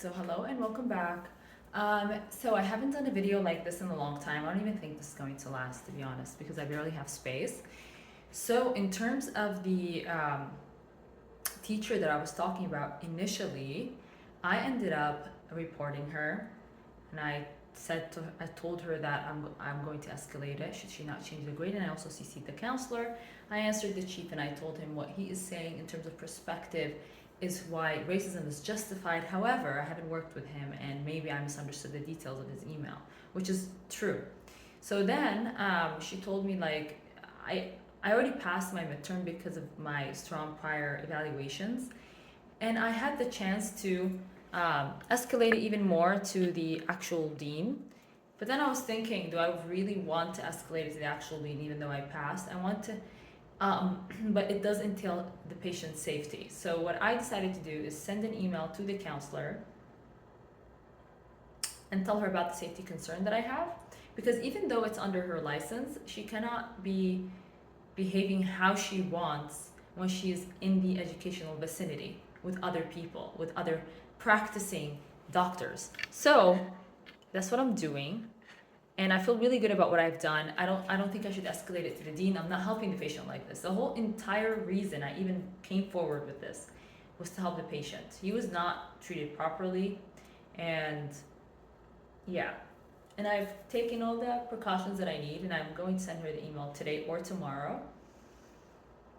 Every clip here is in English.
So hello and welcome back. So I haven't done a video like this in a long time. I don't even think this is going to last, to be honest, because I barely have space. So in terms of the teacher that I was talking about initially, I ended up reporting her, and I told her that I'm going to escalate it should she not change the grade, and I also CC'd the counselor. I answered the chief and I told him what he is saying in terms of perspective is why racism is justified. However, I haven't worked with him and maybe I misunderstood the details of his email, which is true. So then she told me like I already passed my midterm because of my strong prior evaluations, and I had the chance to escalate it even more to the actual dean. But then I was thinking, do I really want to escalate it to the actual dean even though I passed? I want to, but it does entail the patient's safety. So what I decided to do is send an email to the counselor and tell her about the safety concern that I have. Because even though it's under her license, she cannot be behaving how she wants when she is in the educational vicinity with other people, with other practicing doctors. So that's what I'm doing. And I feel really good about what I've done. I don't think I should escalate it to the dean. I'm not helping the patient like this. The whole entire reason I even came forward with this was to help the patient. He was not treated properly, and yeah. And I've taken all the precautions that I need, and I'm going to send her the email today or tomorrow,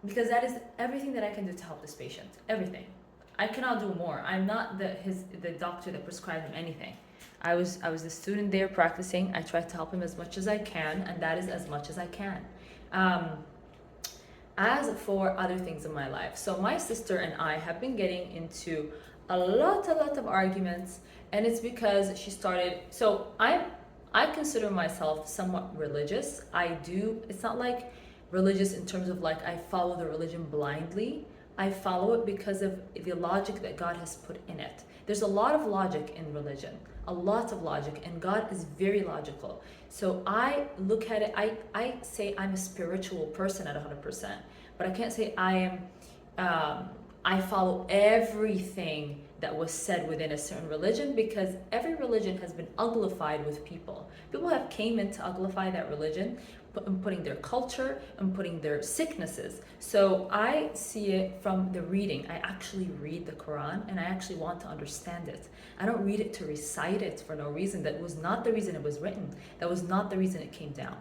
because that is everything that I can do to help this patient. Everything. I cannot do more. I'm not the doctor that prescribed him anything. I was the student there practicing. I tried to help him as much as I can, and that is as much as I can. As for other things in my life, so my sister and I have been getting into a lot of arguments, and it's because she started. So I consider myself somewhat religious. I do. It's not like religious in terms of like I follow the religion blindly. I follow it because of the logic that God has put in it. There's a lot of logic in religion, a lot of logic, and God is very logical. So I look at it, I say I'm a spiritual person at 100%, but I can't say I follow everything that was said within a certain religion, because every religion has been uglified with people. People have came in to uglify that religion, putting their culture and putting their sicknesses. So I see it from the reading. I actually read the Quran and I actually want to understand it. I don't read it to recite it for no reason. That was not the reason it was written. That was not the reason it came down.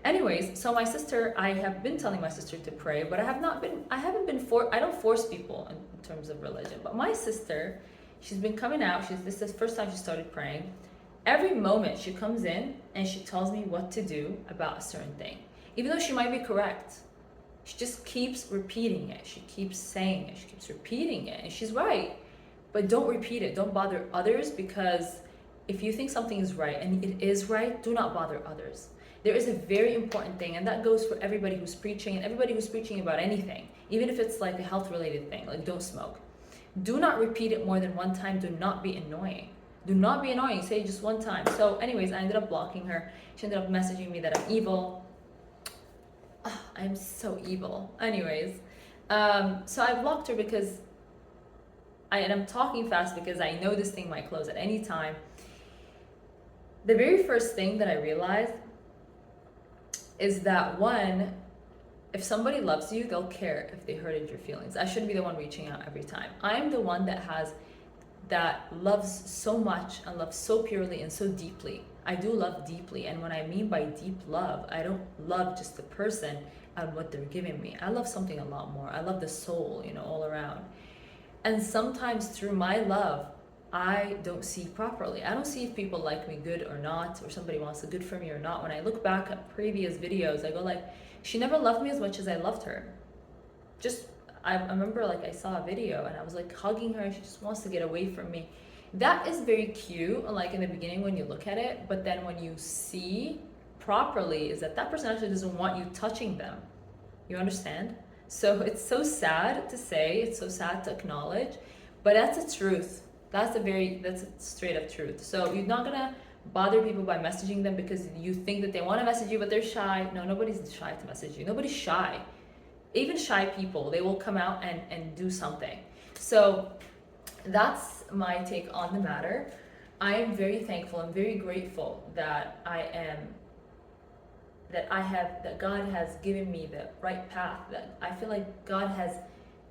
Anyways, so my sister, I have been telling my sister to pray, but I haven't been I don't force people in terms of religion. But my sister, she's been coming out, this is the first time she started praying. Every moment she comes in and she tells me what to do about a certain thing. Even though she might be correct, she just keeps repeating it. She keeps saying it. She keeps repeating it. And she's right. But don't repeat it. Don't bother others, because if you think something is right and it is right, do not bother others. There is a very important thing, and that goes for everybody who's preaching and everybody who's preaching about anything, even if it's like a health related thing, like don't smoke. Do not repeat it more than one time. Do not be annoying. Do not be annoying. Say it just one time. So anyways, I ended up blocking her. She ended up messaging me that I'm evil. Oh, I'm so evil. Anyways, so I blocked her because and I'm talking fast because I know this thing might close at any time. The very first thing that I realized is that, one, if somebody loves you, they'll care if they hurted your feelings. I shouldn't be the one reaching out every time. I am the one that loves so much and loves so purely and so deeply. I do love deeply, and what I mean by deep love, I don't love just the person and what they're giving me. I love something a lot more. I love the soul, all around. And sometimes through my love, I don't see properly. I don't see if people like me good or not, or somebody wants the good for me or not. When I look back at previous videos, I go like, she never loved me as much as I loved her. I remember like I saw a video and I was like hugging her and she just wants to get away from me. That is very cute, like in the beginning when you look at it, but then when you see properly is that person actually doesn't want you touching them. You understand? So it's so sad to say, it's so sad to acknowledge, but that's the truth. That's a straight up truth. So you're not gonna bother people by messaging them because you think that they want to message you, but they're shy. No, nobody's shy to message you. Nobody's shy. Even shy people, they will come out and do something. So that's my take on the matter. I am very thankful. I'm very grateful that that God has given me the right path, that I feel like God has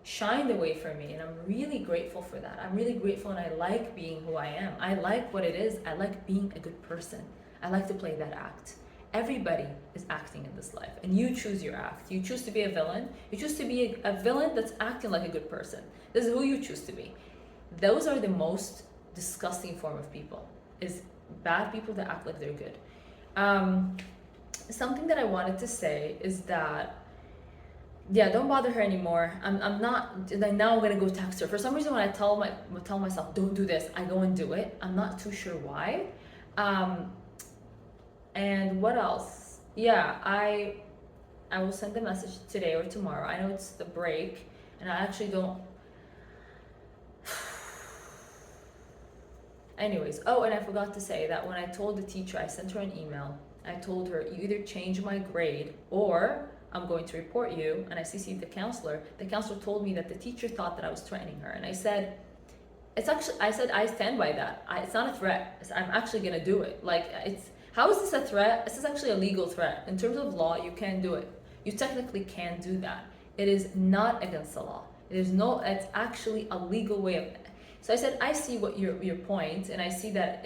shined the way for me, and I'm really grateful for that. I'm really grateful, and I like being who I am. I like what it is. I like being a good person. I like to play that act. Everybody is acting in this life, and you choose your act. You choose to be a villain. You choose to be a villain that's acting like a good person. This is who you choose to be. Those are the most disgusting form of people, is bad people that act like they're good. Something that I wanted to say is that, yeah, don't bother her anymore. I'm not like, now I'm gonna go text her. For some reason, when I tell myself don't do this, I go and do it. I'm not too sure why. And what else? Yeah, I will send the message today or tomorrow. I know it's the break, and I actually don't. Anyways, oh, and I forgot to say that when I told the teacher, I sent her an email. I told her, you either change my grade or I'm going to report you. And I CC'd the counselor. The counselor told me that the teacher thought that I was threatening her. And I said, I stand by that. It's not a threat. I'm actually going to do it. Like, how is this a threat? This is actually a legal threat. In terms of law, you can do it. You technically can do that. It is not against the law. It's actually a legal way of. So I said, I see what your point, and I see that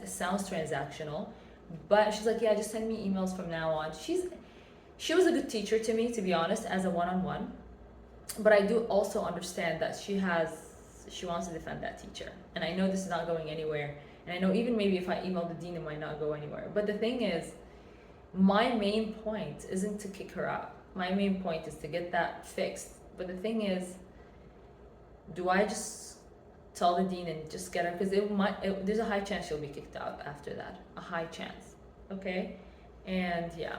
sounds transactional, but she's like, yeah, just send me emails from now on. She was a good teacher to me, to be honest, as a one-on-one, but I do also understand that she wants to defend that teacher, and I know this is not going anywhere, and I know even maybe if I email the dean, it might not go anywhere. But the thing is, my main point isn't to kick her out. My main point is to get that fixed. But the thing is, do I just tell the dean and just get her, because there's a high chance she'll be kicked out after that, a high chance. Okay, and yeah,